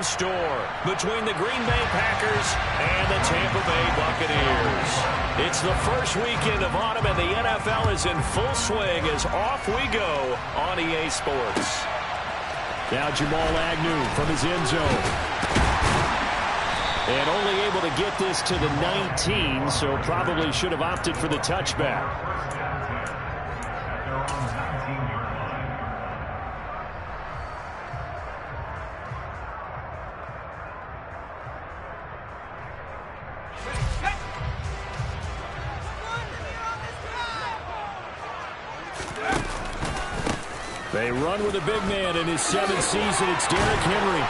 store between the Green Bay Packers and the Tampa Bay Buccaneers. It's the first weekend of autumn, and the NFL is in full swing as off we go on EA Sports. Now Jamal Agnew from his end zone. And only able to get this to the 19, so probably should have opted for the touchback. They run with a big man in his 7th season. It's Derrick Henry.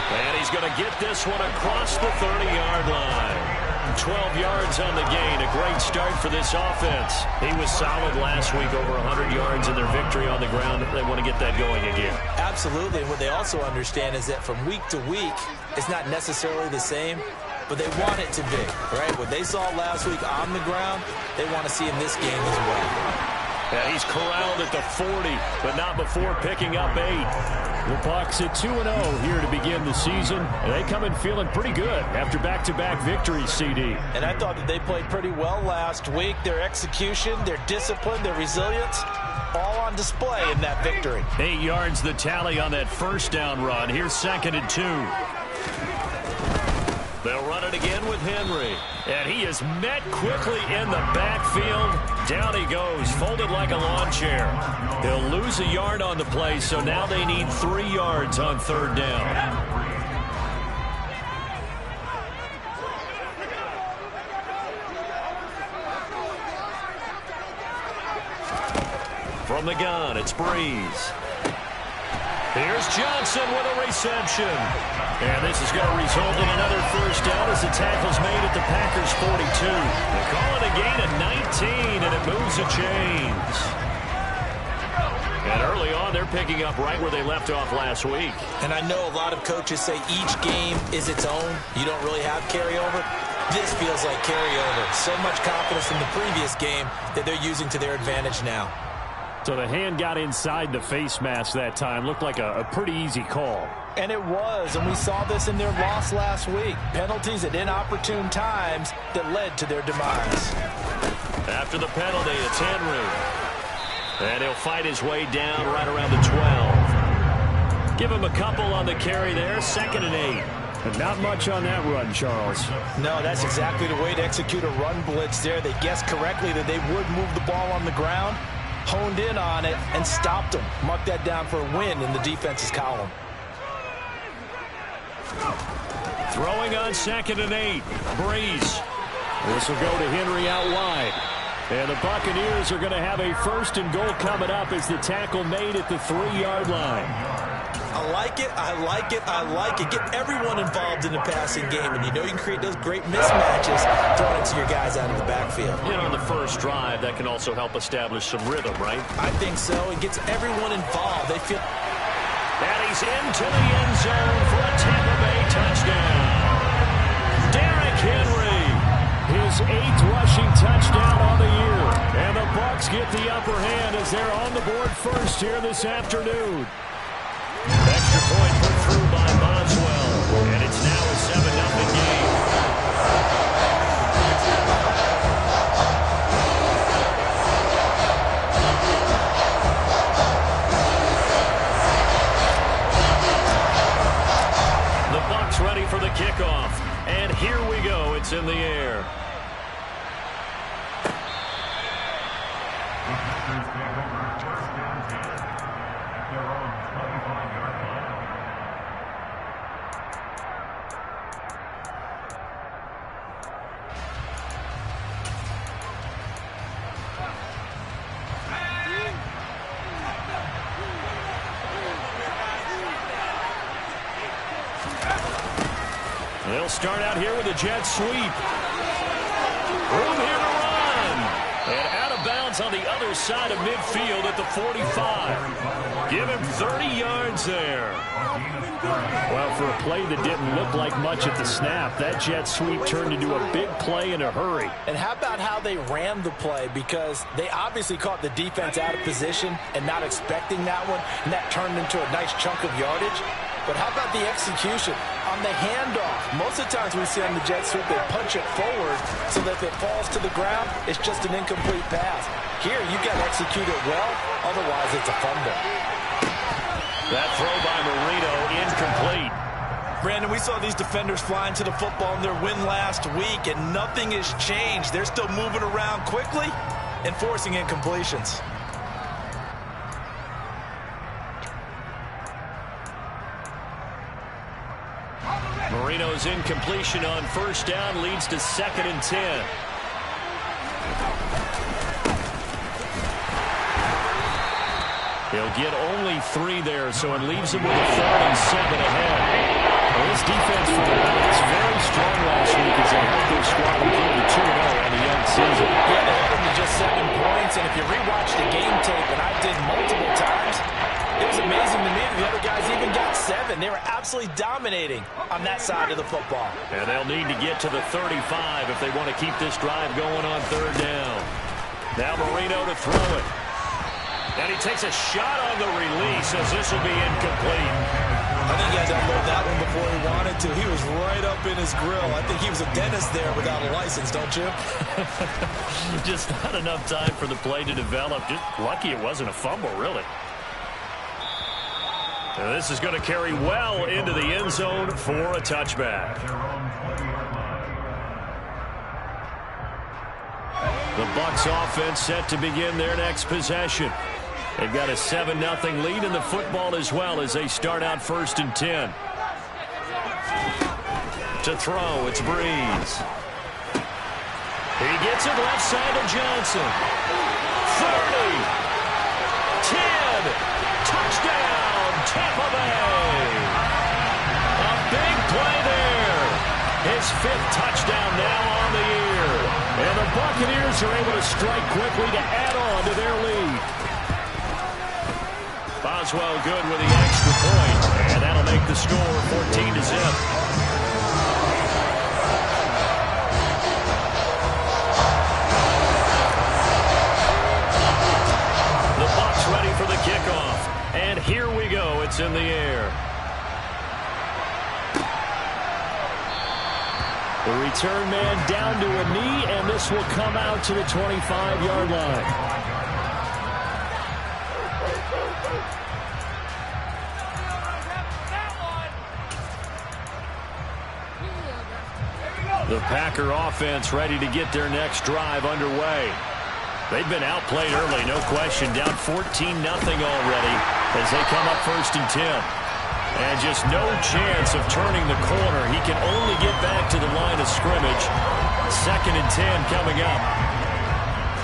And he's going to get this one across the 30-yard line. 12 yards on the gain. A great start for this offense. He was solid last week, over 100 yards in their victory on the ground. They want to get that going again. Absolutely. And what they also understand is that from week to week, it's not necessarily the same, but they want it to be, right? What they saw last week on the ground, they want to see in this game as well. And he's corralled at the 40, but not before picking up 8. The Bucs at 2-0 here to begin the season. And they come in feeling pretty good after back-to-back victories, CD. And I thought that they played pretty well last week. Their execution, their discipline, their resilience, all on display in that victory. 8 yards the tally on that first down run. Here's 2nd and 2. They'll run it again with Henry. And he is met quickly in the backfield. Down he goes, folded like a lawn chair. He'll lose a yard on the play, so now they need 3 yards on 3rd down. From the gun, it's Breeze. Here's Johnson with a reception. And this is going to result in another first down as the tackle's made at the Packers' 42. They call it a gain of 19, and it moves the chains. And early on, they're picking up right where they left off last week. And I know a lot of coaches say each game is its own. You don't really have carryover. This feels like carryover. So much confidence from the previous game that they're using to their advantage now. So the hand got inside the face mask that time. Looked like a pretty easy call. And it was, and we saw this in their loss last week. Penalties at inopportune times that led to their demise. After the penalty, it's Henry. And he'll fight his way down right around the 12. Give him a couple on the carry there, 2nd and 8. And not much on that run, Charles. No, that's exactly the way to execute a run blitz there. They guessed correctly that they would move the ball on the ground, honed in on it, and stopped them. Mark that down for a win in the defense's column. Throwing on 2nd and 8. Breeze. This will go to Henry out wide. And the Buccaneers are going to have a 1st and goal coming up as the tackle made at the 3-yard line. I like it, I like it, I like it. Get everyone involved in the passing game, and you know you can create those great mismatches throwing it to your guys out of the backfield. You know, on the first drive, that can also help establish some rhythm, right? I think so. It gets everyone involved. They feel... And he's into the end zone for a Tampa Bay touchdown. Derrick Henry, his 8th rushing touchdown on the year. And the Bucs get the upper hand as they're on the board first here this afternoon. Extra point put through by Boswell. And it's now a 7-0 game. Ready for the kickoff. And here we go. It's in the air. They'll start out here with a jet sweep. Room here to run. And out of bounds on the other side of midfield at the 45. Give him 30 yards there. Well, for a play that didn't look like much at the snap, that jet sweep turned into a big play in a hurry. And how about how they ran the play? Because they obviously caught the defense out of position and not expecting that one, and that turned into a nice chunk of yardage. But how about the execution? on the handoff. Most of the times we see on the jet sweep, they punch it forward so that if it falls to the ground, it's just an incomplete pass. Here, you got to execute it well, otherwise it's a fumble. That throw by Marino, incomplete. Brandon, we saw these defenders flying to the football in their win last week, and nothing has changed. They're still moving around quickly and forcing incompletions. Marino's incompletion on first down leads to 2nd and 10. He'll get only 3 there, so it leaves him with a 3rd and 7 ahead. Well, this defense for the Bucs very strong last week as they helped their squad improve to 2-0 on the young season. Yeah, they held them to just 7 points, and if you rewatch the game tape, and I did multiple times, it was amazing to me that the other guys even got 7. They were absolutely dominating on that side of the football. And they'll need to get to the 35 if they want to keep this drive going on 3rd down. Now Marino to throw it. And he takes a shot on the release as this will be incomplete. I think he had to unload that one before he wanted to. He was right up in his grill. I think he was a dentist there without a license, don't you? Just not enough time for the play to develop. Just lucky it wasn't a fumble, really. And this is going to carry well into the end zone for a touchback. The Bucs offense set to begin their next possession. They've got a 7-0 lead in the football as well as they start out 1st and 10. To throw, it's Breeze. He gets it left side to Johnson. 30. 10. Touchdown, Tampa Bay. A big play there. His 5th touchdown now on the year. And the Buccaneers are able to strike quickly to add on to their lead. Boswell good with the extra point, and that'll make the score 14-0. The Bucs ready for the kickoff, and here we go. It's in the air. The return man down to a knee, and this will come out to the 25-yard line. The Packer offense ready to get their next drive underway. They've been outplayed early, no question. Down 14-0 already as they come up 1st and 10. And just no chance of turning the corner. He can only get back to the line of scrimmage. 2nd and 10 coming up.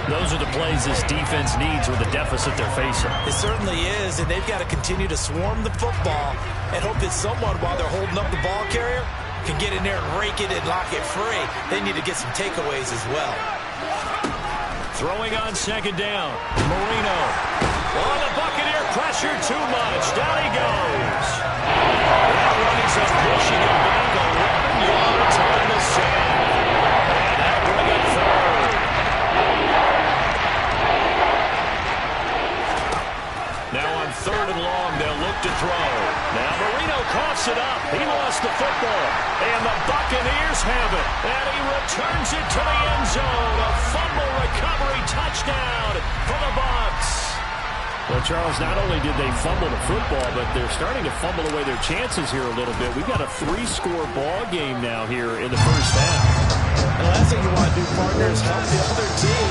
Those are the plays this defense needs with the deficit they're facing. It certainly is, and they've got to continue to swarm the football and hope that someone, while they're holding up the ball carrier, can get in there and rake it and lock it free. They need to get some takeaways as well. Throwing on 2nd down. Marino. Oh, the Buccaneer pressure too much. Down he goes. That running some pushing him back 11 yards on the sand. And that'll bring it 3rd. Now on 3rd and long, they'll look to throw. Now Marino coughs it up. He lost the football. And the Buccaneers have it. And he returns it to the end zone. A fumble recovery touchdown for the Bucs. Well, Charles, not only did they fumble the football, but they're starting to fumble away their chances here a little bit. We've got a 3-score ball game now here in the first half. And the last thing you want to do, partner, is help the other team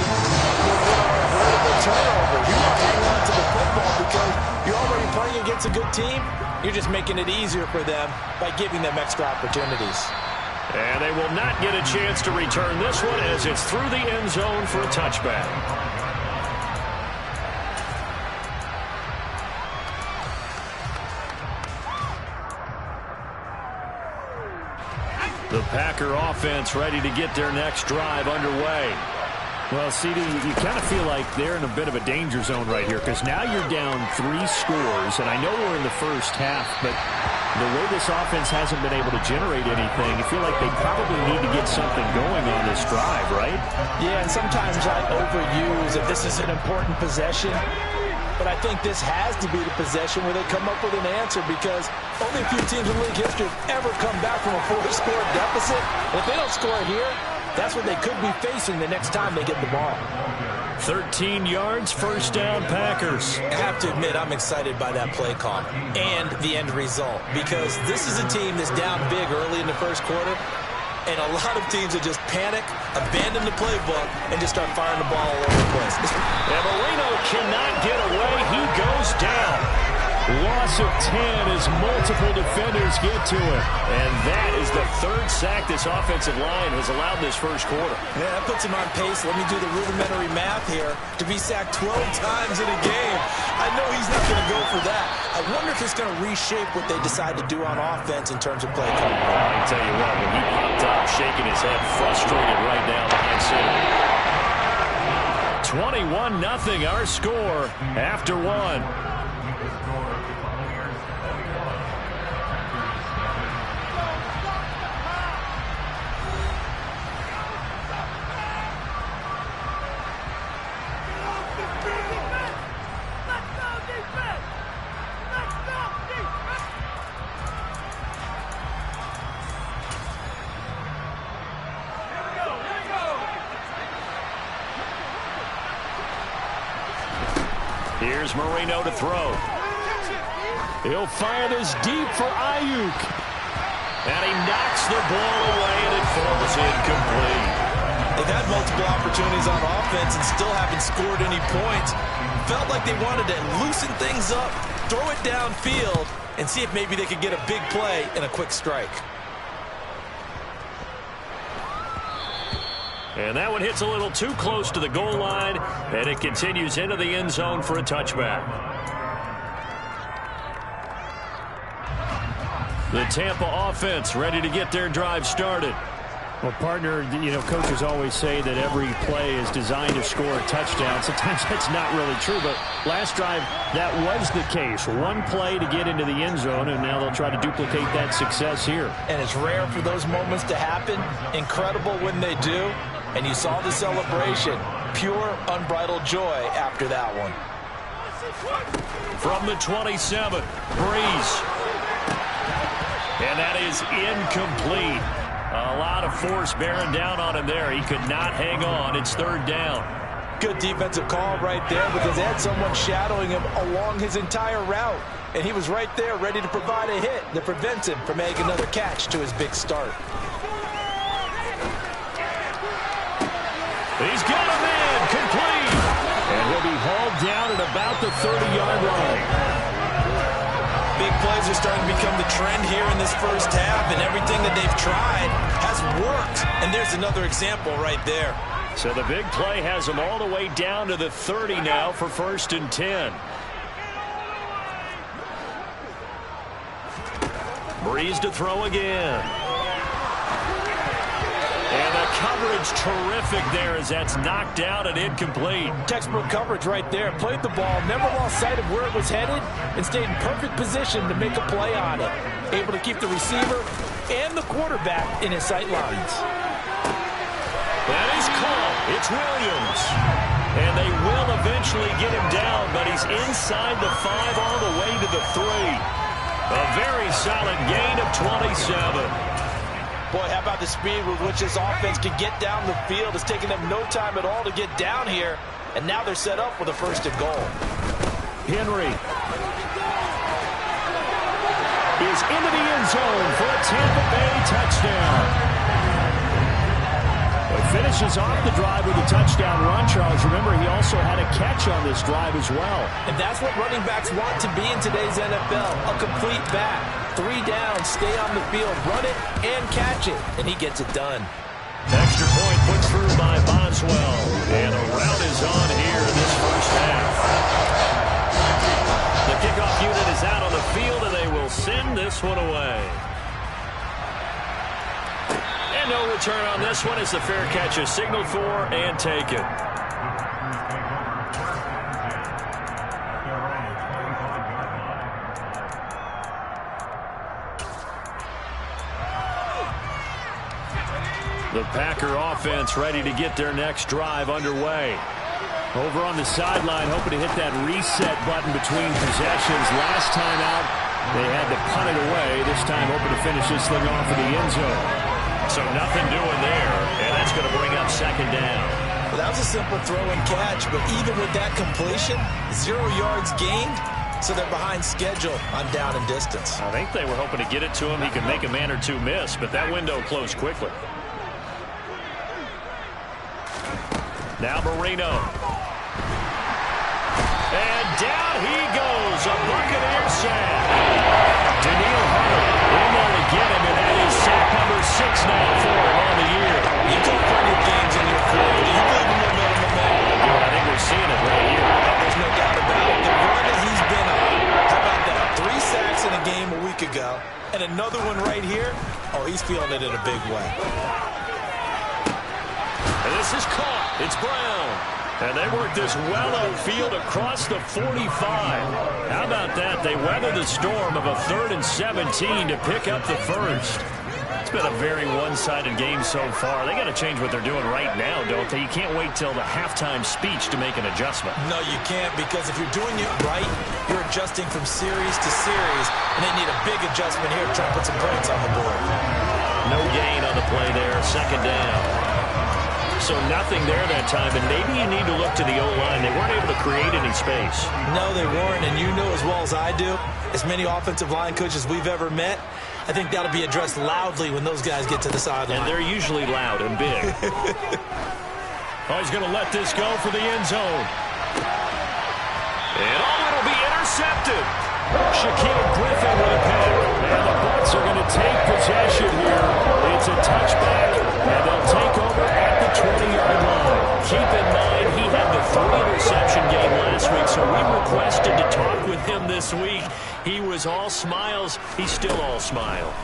with avoidable turnovers. You want to hang on to the football because you're already playing against a good team. You're just making it easier for them by giving them extra opportunities. And they will not get a chance to return this one as it's through the end zone for a touchback. The Packer offense ready to get their next drive underway. Well, CD, you kind of feel like they're in a bit of a danger zone right here because now you're down 3 scores, and I know we're in the first half, but the way this offense hasn't been able to generate anything, you feel like they probably need to get something going on this drive, right? Yeah, and sometimes I overuse if this is an important possession. but I think this has to be the possession where they come up with an answer, because only a few teams in league history have ever come back from a 4-score deficit. And if they don't score here, that's what they could be facing the next time they get the ball. 13 yards, first down, Packers. I have to admit, I'm excited by that play call and the end result, because this is a team that's down big early in the first quarter, and a lot of teams will just panic, abandon the playbook, and just start firing the ball all over the place. And Marino cannot get away. He goes down. Loss of 10 as multiple defenders get to it. And that is the third sack this offensive line has allowed this first quarter. Yeah, that puts him on pace. Let me do the rudimentary math here. To be sacked 12 times in a game, I know he's not going to go for that. I wonder if it's going to reshape what they decide to do on offense in terms of play calling. I can tell you what, when he popped up, shaking his head, frustrated right now behind center. 21-0 our score after one. Here's Marino to throw. He'll fire this deep for Ayuk. And he knocks the ball away, and it falls incomplete. They've had multiple opportunities on offense and still haven't scored any points. Felt like they wanted to loosen things up, throw it downfield, and see if maybe they could get a big play and a quick strike. And that one hits a little too close to the goal line, and it continues into the end zone for a touchback. The Tampa offense ready to get their drive started. Well, partner, you know, coaches always say that every play is designed to score a touchdown. Sometimes that's not really true, but last drive, that was the case. One play to get into the end zone, and now they'll try to duplicate that success here. And it's rare for those moments to happen. Incredible when they do. And you saw the celebration. Pure, unbridled joy after that one. From the 27, Breeze. And that is incomplete. A lot of force bearing down on him there. He could not hang on. It's third down. Good defensive call right there, because they had someone shadowing him along his entire route. And he was right there ready to provide a hit that prevents him from making another catch to his big start. He's got a man, complete. And he'll be hauled down at about the 30-yard line. Big plays are starting to become the trend here in this first half, and everything that they've tried has worked. And there's another example right there. So the big play has them all the way down to the 30 now for 1st and 10. Breeze to throw again. And the coverage terrific there as that's knocked out and incomplete. Textbook coverage right there. Played the ball, never lost sight of where it was headed, and stayed in perfect position to make a play on it. Able to keep the receiver and the quarterback in his sight lines. That is caught. It's Williams. And they will eventually get him down, but he's inside the 5 all the way to the 3. A very solid gain of 27. Boy, how about the speed with which this offense can get down the field? It's taken them no time at all to get down here, and now they're set up with a 1st and goal. Henry is into the end zone for a Tampa Bay touchdown. He finishes off the drive with a touchdown run, Charles. Remember, he also had a catch on this drive as well. And that's what running backs want to be in today's NFL, a complete back. 3 downs, stay on the field, run it, and catch it. And he gets it done. Extra point put through by Boswell. And a rout is on here in this first half. The kickoff unit is out on the field, and they will send this one away. And no return on this one as the fair catch is signaled for and taken. The Packer offense ready to get their next drive underway. Over on the sideline, hoping to hit that reset button between possessions. Last time out, they had to punt it away. This time, hoping to finish this thing off in the end zone. So nothing doing there, and that's going to bring up second down. Well, that was a simple throw and catch, but even with that completion, 0 yards gained, so they're behind schedule on down and distance. I think they were hoping to get it to him. He could make a man or two miss, but that window closed quickly. Now Marino. And down he goes. A Buccaneer sack. Daniil Hunter in there to get him, and that is sack number 6 now for him on the year. You took plenty of games in your career. Do you believe in momentum? I think we're seeing it right here. There's no doubt about it. The run that he's been on. How about that? 3 sacks in a game a week ago, and another one right here. Oh, he's feeling it in a big way. And this is caught. It's Brown. And they work this well upfield across the 45. How about that? They weather the storm of a 3rd and 17 to pick up the first. It's been a very one-sided game so far. They got to change what they're doing right now, don't they? You can't wait till the halftime speech to make an adjustment. No, you can't, because if you're doing it right, you're adjusting from series to series, and they need a big adjustment here to try and put some points on the board. No gain on the play there. Second down. So nothing there that time, and maybe you need to look to the O-line. They weren't able to create any space. No, they weren't, and you know as well as I do, as many offensive line coaches we've ever met, I think that'll be addressed loudly when those guys get to the sideline. And they're usually loud and big. He's going to let this go for the end zone. And it'll be intercepted. Shaquille Griffin with a pick. And the Bucs are going to take possession here. It's a touchback, and they'll take over at the 20-yard line. Keep in mind, he had the 3-interception game last week, so we requested to talk with him this week. He was all smiles. He's still all smile.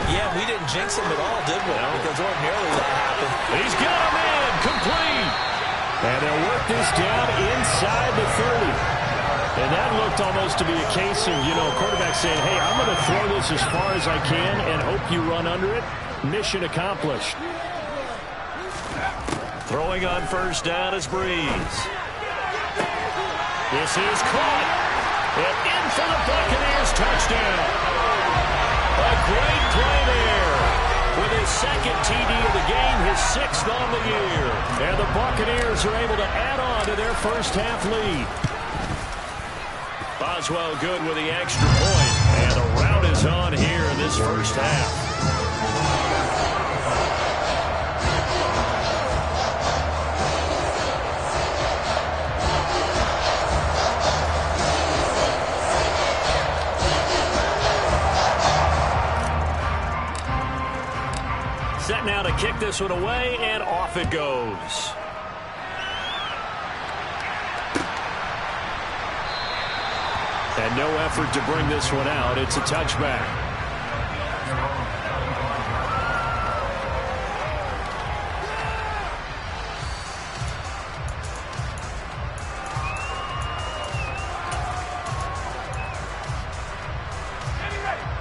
Yeah, we didn't jinx him at all, did we? No. Because ordinarily that happened. He's got him in. Complete. And they'll work this down inside the 30. And that looked almost to be a case of, quarterback saying, hey, I'm going to throw this as far as I can and hope you run under it. Mission accomplished. Throwing on first down is Breeze. This is caught. And in for the Buccaneers touchdown. A great play there. With his second TD of the game, his 6th on the year. And the Buccaneers are able to add on to their first half lead. Boswell good with the extra point, and the rout is on here in this first half. Set now to kick this one away, and off it goes. And no effort to bring this one out. It's a touchback.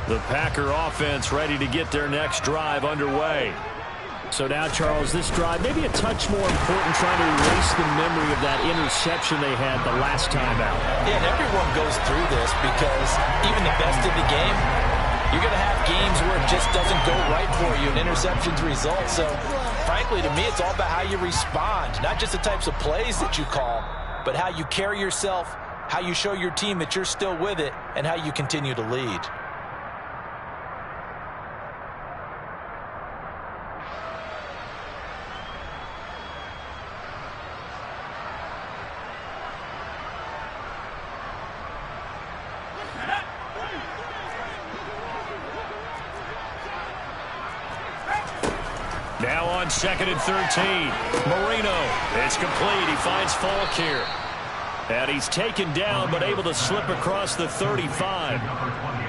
The Packer offense ready to get their next drive underway. So now, Charles, this drive maybe a touch more important, trying to erase the memory of that interception they had the last time out. Yeah, and everyone goes through this because even the best of the game, you're going to have games where it just doesn't go right for you, and interceptions result. So, frankly, to me, it's all about how you respond, not just the types of plays that you call, but how you carry yourself, how you show your team that you're still with it, and how you continue to lead. Now on 2nd and 13. Marino. It's complete. He finds Falk here. And he's taken down, but able to slip across the 35.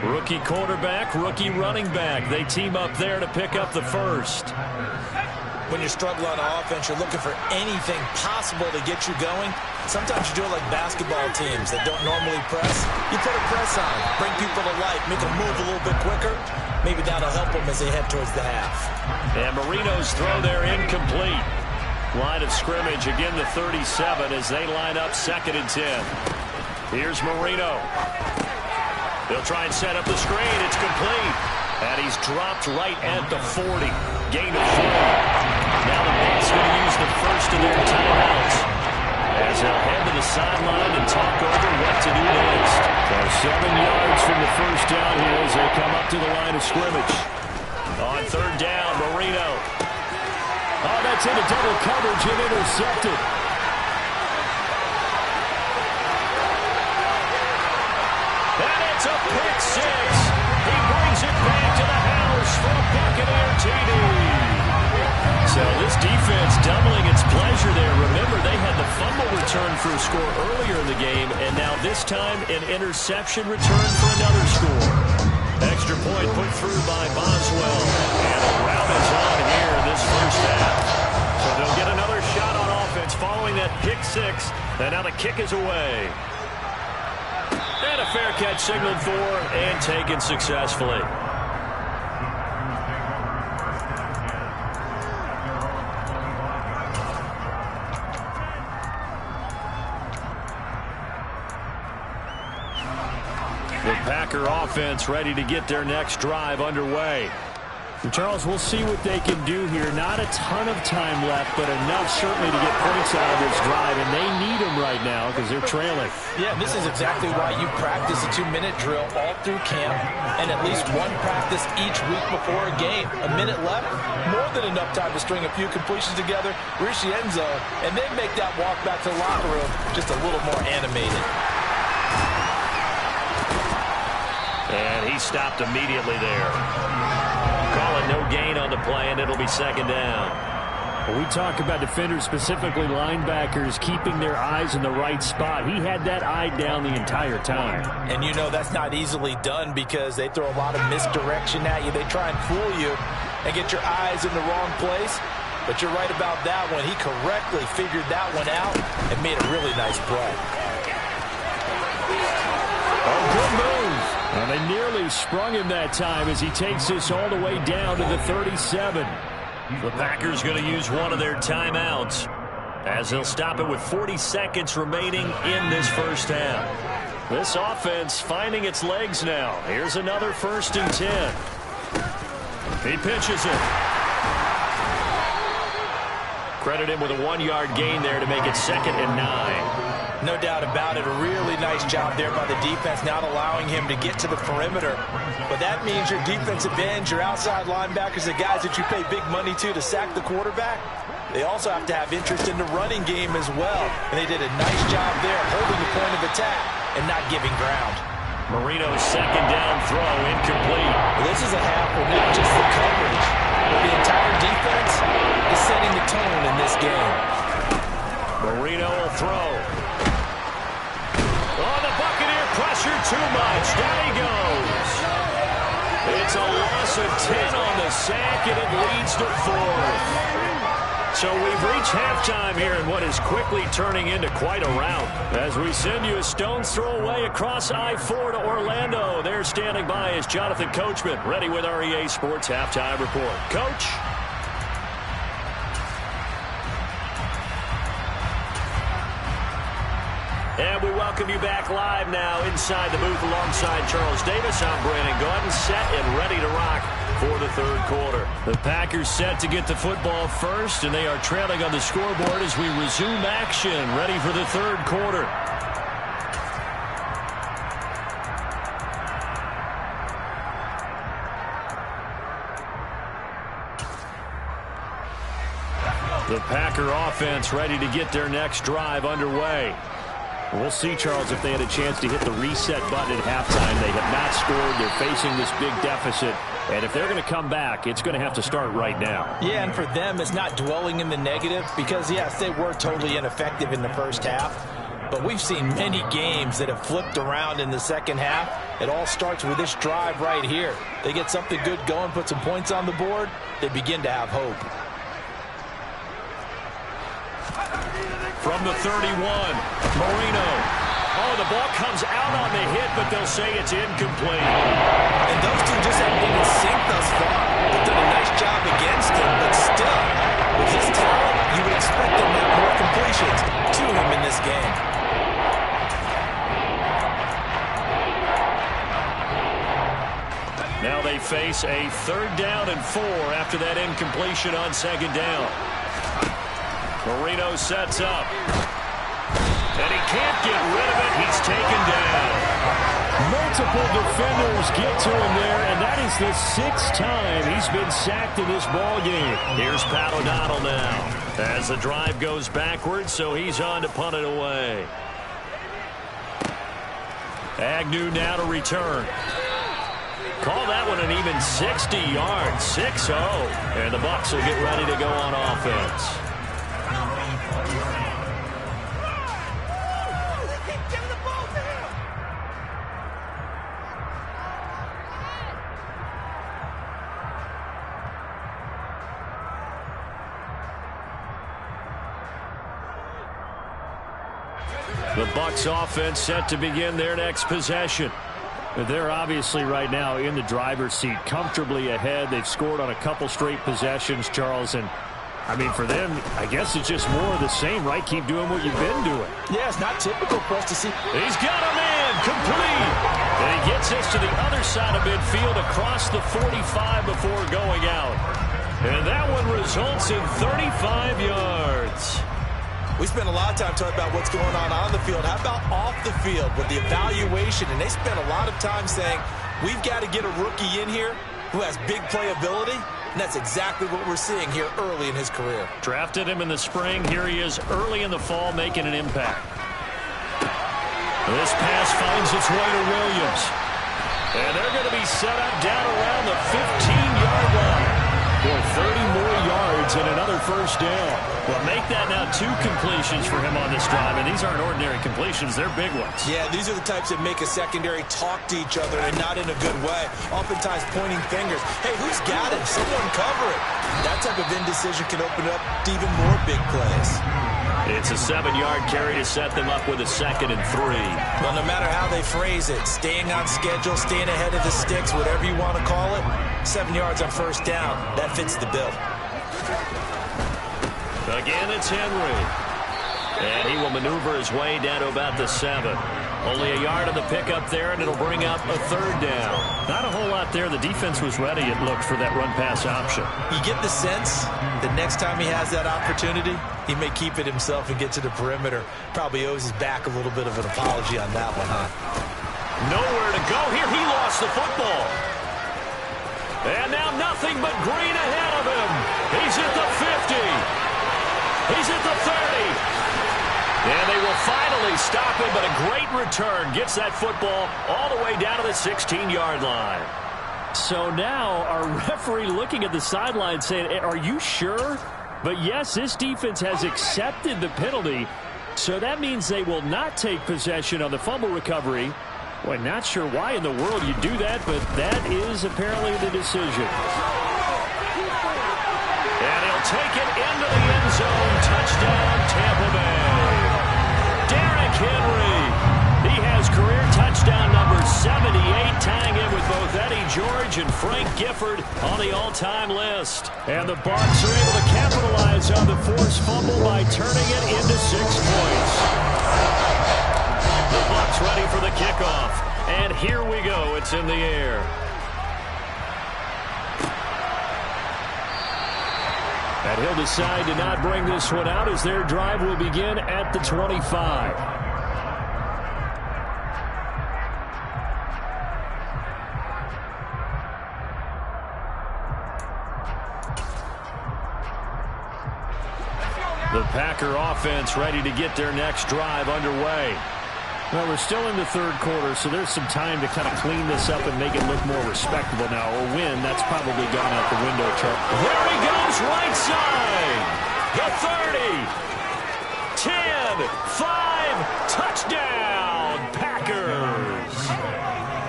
Rookie quarterback, rookie running back. They team up there to pick up the first. When you struggle on offense, you're looking for anything possible to get you going. Sometimes you do it like basketball teams that don't normally press. You put a press on, bring people to life, make them move a little bit quicker. Maybe that'll help them as they head towards the half. And Marino's throw there incomplete. Line of scrimmage, again the 37 as they line up 2nd and 10. Here's Marino. They'll try and set up the screen. It's complete. And he's dropped right at the 40. Gain of 4. Now the Bucs going to use the first of their timeouts as they'll head to the sideline and talk over what to do next. So 7 yards from the first down here as they come up to the line of scrimmage. On 3rd down, Marino. Oh, that's into double coverage and intercepted. And it's a pick 6. He brings it back to the house for a Buccaneer TD. So this defense doubling its pleasure there. Remember, they had the fumble return for a score earlier in the game, and now this time an interception return for another score. Extra point put through by Boswell. And a rout is on here in this first half. So they'll get another shot on offense following that pick 6. And now the kick is away. And a fair catch signaled for and taken successfully. The Packer offense ready to get their next drive underway. And Charles, we'll see what they can do here. Not a ton of time left, but enough certainly to get points out of this drive, and they need them right now because they're trailing. Yeah, this is exactly why you practice a 2-minute drill all through camp and at least one practice each week before a game. A minute left, more than enough time to string a few completions together, reach the end zone, and then make that walk back to the locker room just a little more animated. And he stopped immediately there. Calling no gain on the play, and it'll be 2nd down. Well, we talk about defenders, specifically linebackers, keeping their eyes in the right spot. He had that eye down the entire time. And you know that's not easily done because they throw a lot of misdirection at you. They try and fool you and get your eyes in the wrong place. But you're right about that one. He correctly figured that one out and made a really nice play. Oh, good move. And they nearly sprung him that time as he takes this all the way down to the 37. The Packers going to use one of their timeouts as they'll stop it with 40 seconds remaining in this first half. This offense finding its legs now. Here's another 1st and 10. He pitches it. Credit him with a 1-yard gain there to make it 2nd and 9. No doubt about it. A really nice job there by the defense, not allowing him to get to the perimeter. But that means your defensive ends, your outside linebackers, the guys that you pay big money to sack the quarterback, they also have to have interest in the running game as well. And they did a nice job there holding the point of attack and not giving ground. Marino's 2nd down throw incomplete. Well, this is a half where not just the coverage, but the entire defense is setting the tone in this game. Marino will throw. Oh, the Buccaneer pressure too much. Down he goes. It's a loss of 10 on the sack, and it leads to 4th. So we've reached halftime here in what is quickly turning into quite a rout. As we send you a stone's throw away across I-4 to Orlando. There standing by is Jonathan Coachman, ready with our EA Sports Halftime Report. Coach? And we welcome you back live now inside the booth alongside Charles Davis. I'm Brandon Gordon, set and ready to rock for the 3rd quarter. The Packers set to get the football first, and they are trailing on the scoreboard as we resume action, ready for the 3rd quarter. The Packer offense ready to get their next drive underway. We'll see, Charles, if they had a chance to hit the reset button at halftime. They have not scored. They're facing this big deficit. And if they're going to come back, it's going to have to start right now. Yeah, and for them, it's not dwelling in the negative because, yes, they were totally ineffective in the first half. But we've seen many games that have flipped around in the second half. It all starts with this drive right here. They get something good going, put some points on the board, they begin to have hope. From the 31, Marino. Oh, the ball comes out on the hit, but they'll say it's incomplete. And those two just haven't been in sync thus far. They've done a nice job against him, but still, with his talent, you would expect face a 3rd down and 4 after that incompletion on 2nd down. Marino sets up. And he can't get rid of it. He's taken down. Multiple defenders get to him there, and that is the 6th time he's been sacked in this ball game. Here's Pat O'Donnell now as the drive goes backwards, so he's on to punt it away. Agnew now to return. Call that one an even 60 yards, 6-0. And the Bucs will get ready to go on offense. The Bucs offense set to begin their next possession. They're obviously right now in the driver's seat, comfortably ahead. They've scored on a couple straight possessions, Charles. And, I mean, for them, I guess it's just more of the same, right? Keep doing what you've been doing. Yeah, it's not typical for us to see. He's got a man complete. And he gets us to the other side of midfield across the 45 before going out. And that one results in 35 yards. We spent a lot of time talking about what's going on the field. How about off the field with the evaluation? And they spent a lot of time saying, we've got to get a rookie in here who has big playability. And that's exactly what we're seeing here early in his career. Drafted him in the spring. Here he is early in the fall making an impact. This pass finds its way to Williams. And they're going to be set up down around the 15-yard line. For 30 more yards and another 1st down. Well, make that now 2 completions for him on this drive, and these aren't ordinary completions. They're big ones. Yeah, these are the types that make a secondary talk to each other, and not in a good way. Oftentimes pointing fingers. Hey, who's got it? Someone cover it. That type of indecision can open up to even more big plays. It's a 7-yard carry to set them up with a 2nd and 3. Well, no matter how they phrase it, staying on schedule, staying ahead of the sticks, whatever you want to call it, 7 yards on 1st down, that fits the bill. Again, it's Henry. And he will maneuver his way down to about the 7. Only a yard of the pickup there, and it'll bring up a 3rd down. Not a whole lot there. The defense was ready, it looked, for that run-pass option. You get the sense that next time he has that opportunity, he may keep it himself and get to the perimeter. Probably owes his back a little bit of an apology on that one, huh? Nowhere to go here. He lost the football. And now nothing but green ahead of him. He's at the 50. He's at the 30. And they will finally stop him, but a great return gets that football all the way down to the 16-yard line. So now our referee looking at the sideline saying, are you sure? But yes, this defense has accepted the penalty, so that means they will not take possession on the fumble recovery. Boy, not sure why in the world you do that, but that is apparently the decision. And he'll take it into the end zone. Touchdown, Tampa Bay. Henry. He has career touchdown number 78, tying him with both Eddie George and Frank Gifford on the all-time list. And the Bucs are able to capitalize on the forced fumble by turning it into 6 points. The Bucs ready for the kickoff. And here we go. It's in the air. And he'll decide to not bring this one out as their drive will begin at the 25. The Packer offense ready to get their next drive underway. Well, we're still in the 3rd quarter, so there's some time to kind of clean this up and make it look more respectable now. A win, that's probably gone out the window, Chuck. There he goes, right side. The 30. 10, 5, touchdown, Packers.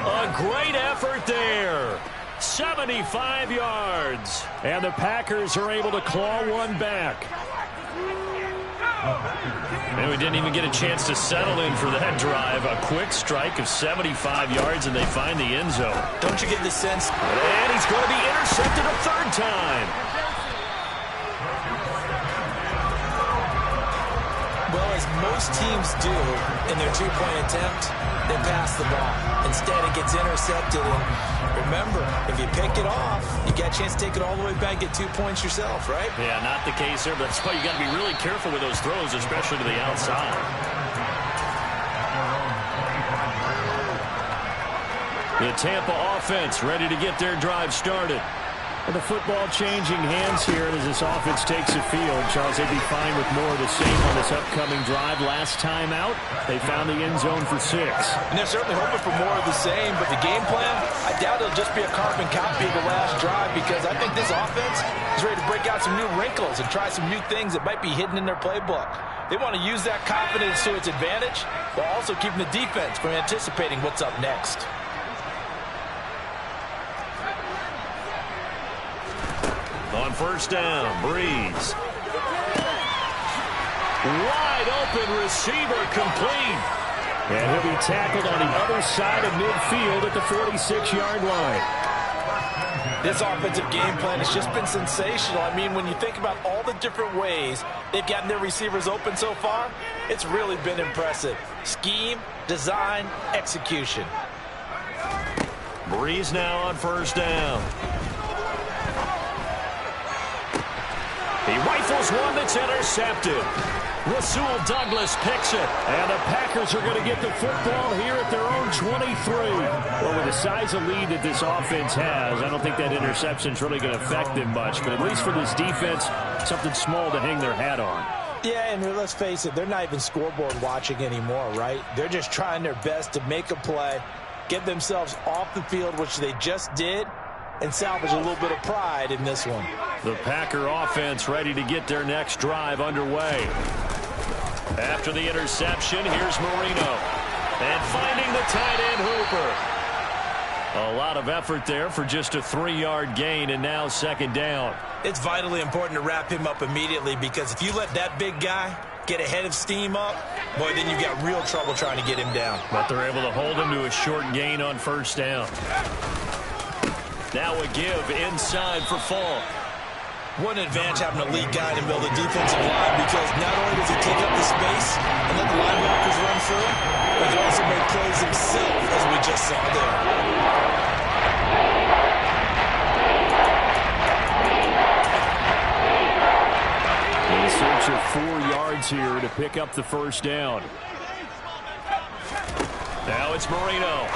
A great effort there. 75 yards. And the Packers are able to claw one back. And we didn't even get a chance to settle in for that drive. A quick strike of 75 yards, and they find the end zone. Don't you get the sense? And he's going to be intercepted a 3rd time. Well, as most teams do in their two-point attempt, they pass the ball. Instead, it gets intercepted. And remember, if you pick it off, you got a chance to take it all the way back, get 2 points yourself, right? Yeah, not the case there, but that's why you got to be really careful with those throws, especially to the outside. The Tampa offense ready to get their drive started. And the football changing hands here as this offense takes the field. Charles, they'd be fine with more of the same on this upcoming drive. Last time out, they found the end zone for 6. And they're certainly hoping for more of the same, but the game plan, I doubt it'll just be a carbon copy of the last drive, because I think this offense is ready to break out some new wrinkles and try some new things that might be hidden in their playbook. They want to use that confidence to its advantage, while also keeping the defense from anticipating what's up next. On first down, Breeze. Wide open receiver, complete. And he'll be tackled on the other side of midfield at the 46-yard line. This offensive game plan has just been sensational. I mean, when you think about all the different ways they've gotten their receivers open so far, it's really been impressive. Scheme, design, execution. Breeze now on first down. He rifles one that's intercepted. Rasul Douglas picks it. And the Packers are going to get the football here at their own 23. Well, with the size of lead that this offense has, I don't think that interception is really going to affect them much. But at least for this defense, something small to hang their hat on. Yeah, and let's face it, they're not even scoreboard watching anymore, right? They're just trying their best to make a play, get themselves off the field, which they just did, and salvage a little bit of pride in this one. The Packer offense ready to get their next drive underway. After the interception, here's Marino. And finding the tight end Hooper. A lot of effort there for just a 3-yard gain, and now second down. It's vitally important to wrap him up immediately, because if you let that big guy get ahead of steam up, boy, then you've got real trouble trying to get him down. But they're able to hold him to a short gain on first down. Now a give inside for Falk. What an advantage having a lead guy in the middle of the defensive line, because not only does he take up the space and let the linebackers run through, but he can also make plays himself, as we just saw there. In search of 4 yards here to pick up the first down. Now it's Marino.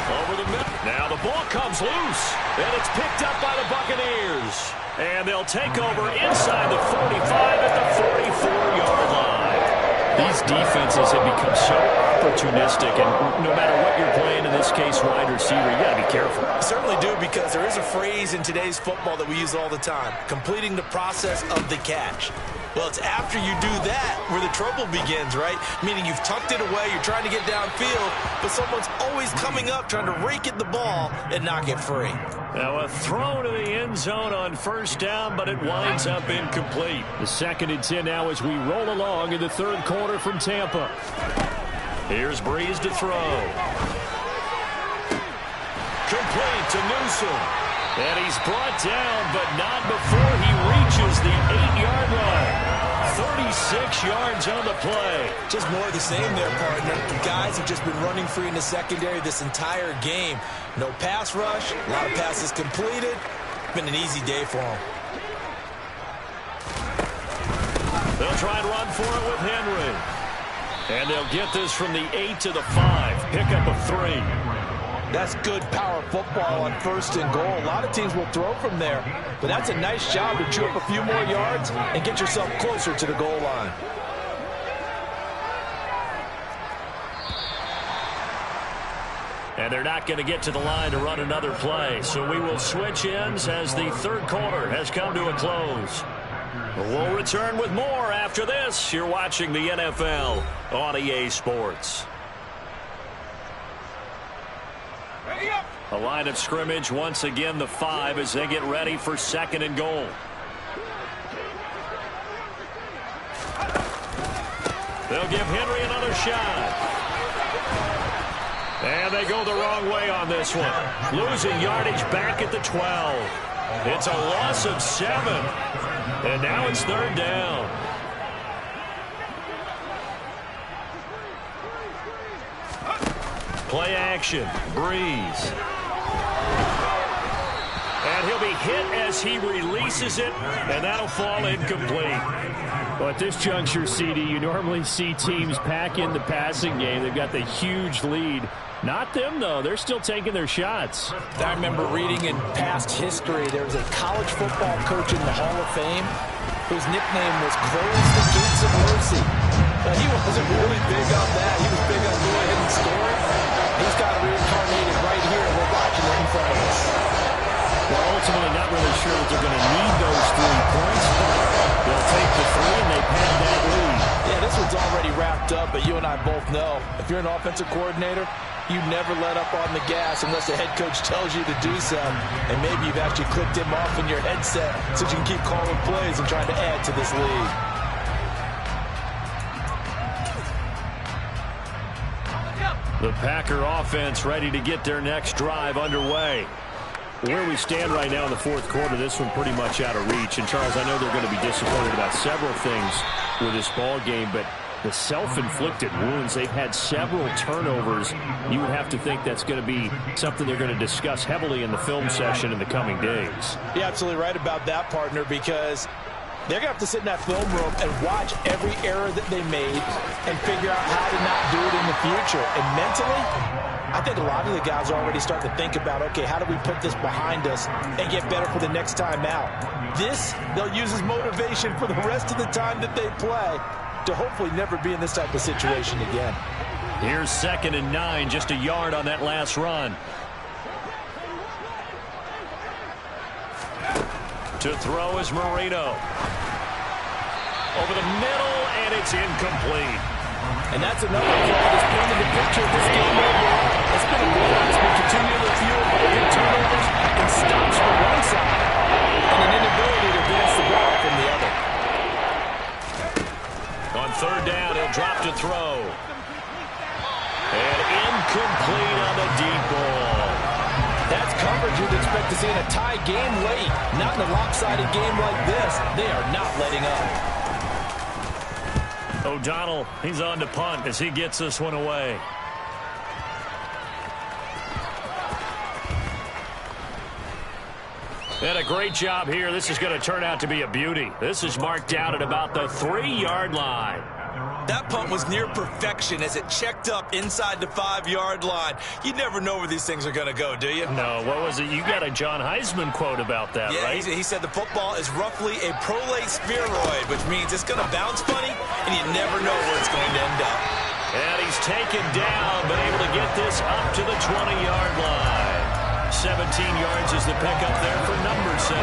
Over the middle. Now the ball comes loose, and it's picked up by the Buccaneers. And they'll take over inside the 45 at the 44-yard line. These defenses have become so opportunistic, and no matter what you're playing, in this case, wide receiver, you got to be careful. I certainly do, because there is a phrase in today's football that we use all the time: completing the process of the catch. Well, it's after you do that where the trouble begins, right? Meaning you've tucked it away, you're trying to get downfield, but someone's always coming up trying to rake at the ball and knock it free. Now a throw to the end zone on first down, but it winds up incomplete. The 2nd and 10 now as we roll along in the third quarter from Tampa. Here's Breeze to throw. Complete to Newsom. And he's brought down, but not before he reaches the 8-yard line. 36 yards on the play. Just more of the same there, partner. The guys have just been running free in the secondary this entire game. No pass rush, a lot of passes completed. Been an easy day for them. They'll try and run for it with Henry. And they'll get this from the 8 to the 5. Pickup of 3. That's good power football on first and goal. A lot of teams will throw from there, but that's a nice job to chew up a few more yards and get yourself closer to the goal line. And they're not going to get to the line to run another play, so we will switch ends as the third quarter has come to a close. We'll return with more after this. You're watching the NFL on EA Sports. A line of scrimmage, once again the 5 as they get ready for 2nd and goal. They'll give Henry another shot. And they go the wrong way on this one. Losing yardage back at the 12. It's a loss of 7. And now it's 3rd down. Play action. Breeze. And he'll be hit as he releases it, and that'll fall incomplete. Well, at this juncture, CD, you normally see teams pack in the passing game. They've got the huge lead. Not them, though. They're still taking their shots. I remember reading in past history, there was a college football coach in the Hall of Fame whose nickname was Close the Gates of Mercy. But he wasn't really big on that. He was big on go ahead and score it. He's got it reincarnated right here, and we're watching it in front of us. Well, ultimately not really sure that they're going to need those 3 points. They'll take the 3, and they pad that lead. Yeah, this one's already wrapped up, but you and I both know if you're an offensive coordinator, you never let up on the gas unless the head coach tells you to do so. And maybe you've actually clicked him off in your headset so you can keep calling plays and trying to add to this lead. The Packer offense ready to get their next drive underway. Where we stand right now in the fourth quarter, this one pretty much out of reach. And, Charles, I know they're going to be disappointed about several things with this ball game, but the self-inflicted wounds, they've had several turnovers. You would have to think that's going to be something they're going to discuss heavily in the film session in the coming days. You're absolutely right about that, partner, because they're going to have to sit in that film room and watch every error that they made and figure out how to not do it in the future. And mentally, I think a lot of the guys are already starting to think about, okay, how do we put this behind us and get better for the next time out? This, they'll use as motivation for the rest of the time that they play to hopefully never be in this type of situation again. Here's 2nd and 9, just a yard on that last run. To throw is Marino. Over the middle, and it's incomplete. And that's another play that's painted the picture of this game overall. It's been a game that's been continually fueled by big turnovers and stops from one side and an inability to advance the ball from the other. On 3rd down, he'll drop to throw. And incomplete on the deep ball. That's coverage you'd expect to see in a tie game late. Not in a lopsided game like this. They are not letting up. O'Donnell, he's on to punt as he gets this one away. And a great job here. This is going to turn out to be a beauty. This is marked out at about the 3-yard line. That punt was near perfection as it checked up inside the 5-yard line. You never know where these things are going to go, do you? No, what was it? You got a John Heisman quote about that, yeah, right? He said the football is roughly a prolate spheroid, which means it's going to bounce funny, and you never know where it's going to end up. And he's taken down, but able to get this up to the 20-yard line. 17 yards is the pickup there for number 17.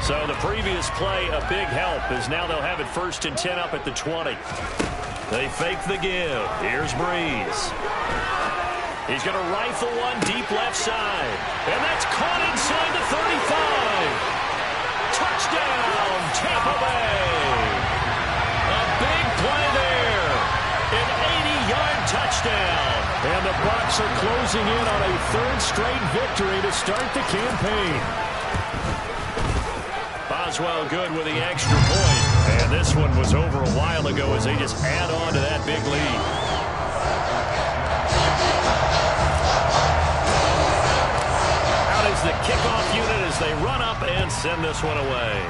So the previous play, a big help, as now they'll have it 1st and 10 up at the 20. They fake the give. Here's Breeze. He's going to rifle one deep left side. And that's caught inside the 35. Touchdown, Tampa Bay. A big play there. An 80-yard touchdown. And the Bucs are closing in on a 3rd straight victory to start the campaign. Boswell good with the extra point. And this one was over a while ago as they just add on to that big lead. Out is the kickoff unit as they run up and send this one away.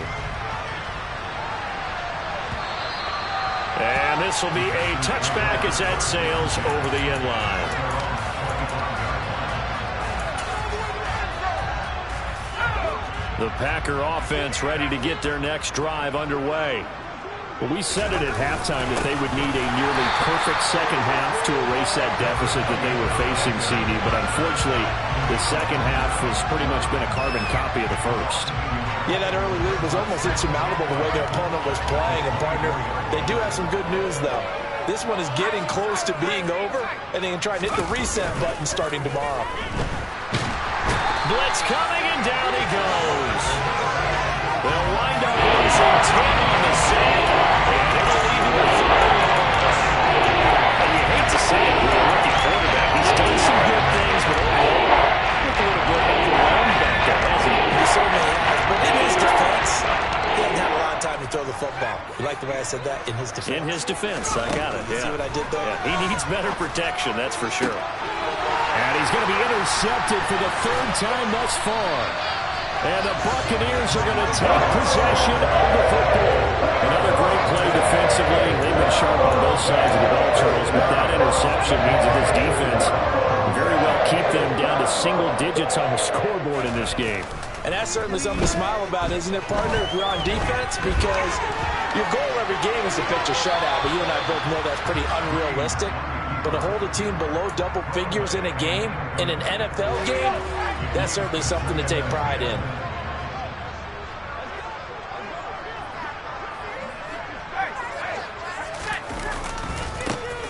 And this will be a touchback as that sails over the end line. The Packer offense ready to get their next drive underway. Well, we said it at halftime that they would need a nearly perfect second half to erase that deficit that they were facing, CD. But unfortunately, the second half has pretty much been a carbon copy of the first. Yeah, that early lead was almost insurmountable the way their opponent was playing. And, partner, they do have some good news, though. This one is getting close to being over, and they can try and hit the reset button starting tomorrow. Blitz coming, and down he goes. They'll wind up losing 10 on the save, and it'll lead to a 3-yard. And you hate to say it, with a rookie quarterback, he's done some good things, but overall, look a little bit overwhelmed back there, hasn't he? He certainly has, but in his defense, he hasn't had a lot of time to throw the football. You like the way I said that? In his defense. In his defense. I got it. See what I did there? Yeah, he needs better protection, that's for sure. And he's going to be intercepted for the third time thus far. And the Buccaneers are going to take possession of the football. Another great play defensively. They've been sharp on both sides of the ball, Charles, but that interception means that this defense very well keep them down to single digits on the scoreboard in this game. And that's certainly something to smile about, isn't it, partner, if you're on defense? Because your goal every game is to pitch a shutout, but you and I both know that's pretty unrealistic. But to hold a team below double figures in a game, in an NFL game, that's certainly something to take pride in.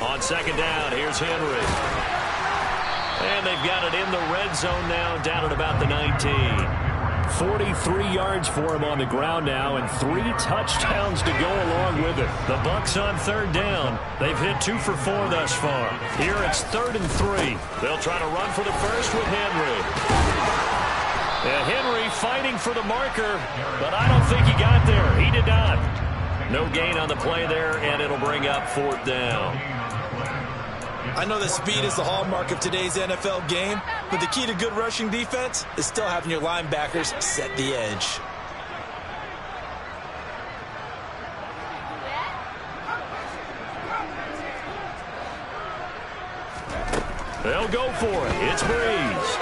On second down, here's Henry. And they've got it in the red zone now, down at about the 19. 43 yards for him on the ground now, and 3 touchdowns to go along with it. The Bucs on third down. They've hit 2 for 4 thus far. Here it's 3rd and 3. They'll try to run for the first with Henry. And Henry fighting for the marker, but I don't think he got there. He did not. No gain on the play there, and it'll bring up 4th down. I know that speed is the hallmark of today's NFL game, but the key to good rushing defense is still having your linebackers set the edge. They'll go for it. It's Breeze.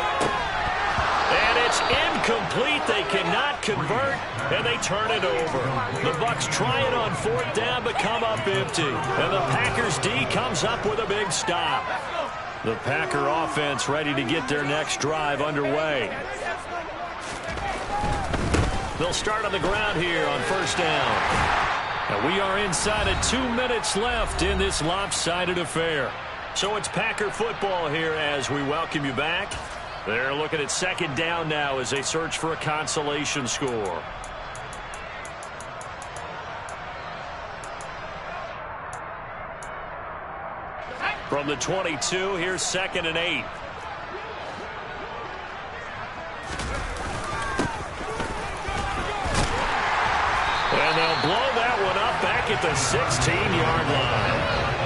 And it's incomplete. They cannot convert, and they turn it over. The Bucs try it on 4th down, but come up empty. And the Packers D comes up with a big stop. The Packer offense ready to get their next drive underway. They'll start on the ground here on 1st down. And we are inside of 2 minutes left in this lopsided affair. So it's Packer football here as we welcome you back. They're looking at 2nd down now as they search for a consolation score. From the 22, here's 2nd and 8. And they'll blow that one up back at the 16-yard line.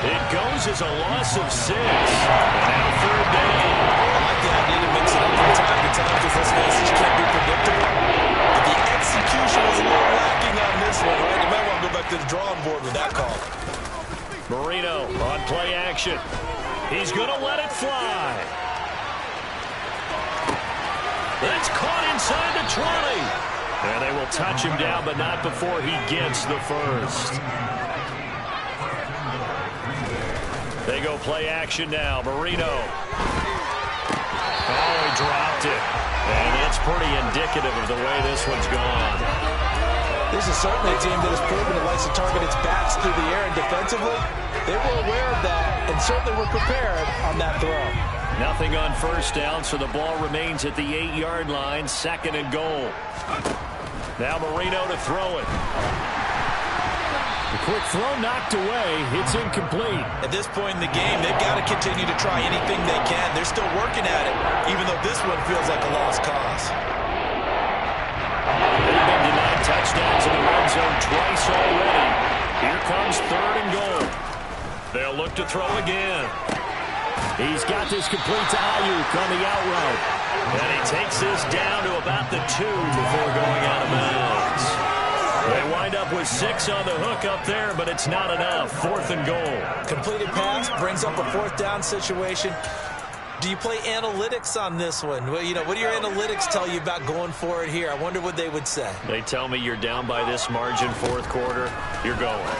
It goes as a loss of 6. And now 3rd down. I like the idea to mix it up from time to time because this message can't be predictable. But the execution was a little lacking on this one, right? You might want to go back to the drawing board with that call. Marino on play action. He's going to let it fly. That's caught inside the 20. And they will touch him down, but not before he gets the first. They go play action now. Marino. Oh, he dropped it. And it's pretty indicative of the way this one's gone. This is certainly a team that has proven it likes to target its backs through the air and defensively. They were aware of that and certainly were prepared on that throw. Nothing on 1st down, so the ball remains at the 8-yard line, 2nd and goal. Now Marino to throw it. The quick throw knocked away. It's incomplete. At this point in the game, they've got to continue to try anything they can. They're still working at it, even though this one feels like a lost cause. They've been denied touchdowns in the red zone twice already. Here comes 3rd and goal. They'll look to throw again. He's got this complete to Ayuk on the out route. And he takes this down to about the 2 before going out of bounds. They wind up with 6 on the hook up there, but it's not enough. 4th and goal. Completed pass brings up a 4th down situation. Do you play analytics on this one? Well, what do your analytics tell you about going for it here? I wonder what they would say. They tell me you're down by this margin 4th quarter, you're going.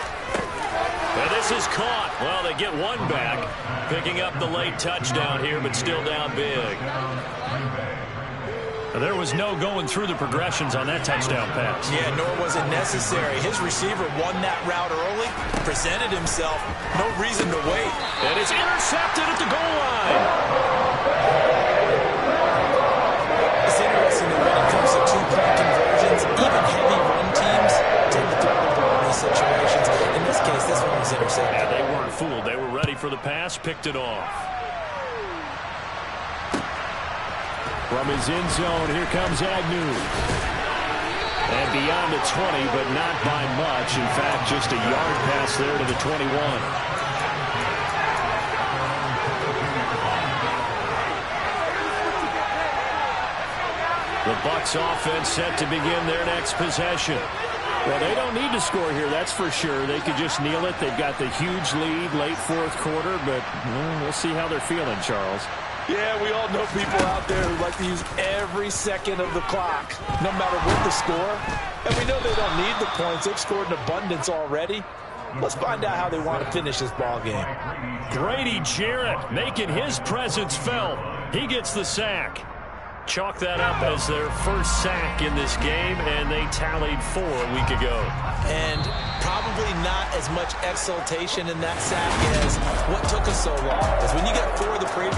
And this is caught. Well, they get one back, picking up the late touchdown here, but still down big. There was no going through the progressions on that touchdown pass. Yeah, nor was it necessary. His receiver won that route early, presented himself, no reason to wait. And it's intercepted at the goal line. It's interesting that when it comes to 2-point conversions, even heavy run teams tend to throw the ball in these situations. In this case, this one was intercepted. Yeah, they weren't fooled. They were ready for the pass, picked it off. From his end zone, here comes Agnew. And beyond the 20, but not by much. In fact, just a yard pass there to the 21. The Bucs offense set to begin their next possession. Well, they don't need to score here, that's for sure. They could just kneel it. They've got the huge lead late fourth quarter, but we'll see how they're feeling, Charles. Yeah, we all know people out there who like to use every second of the clock, no matter what the score. And we know they don't need the points. They've scored in abundance already. Let's find out how they want to finish this ball game. Grady Jarrett making his presence felt. He gets the sack. Chalk that up as their first sack in this game, and they tallied 4 a week ago. And probably not as much exultation in that sack as what took us so long. Because when you get 4 the previous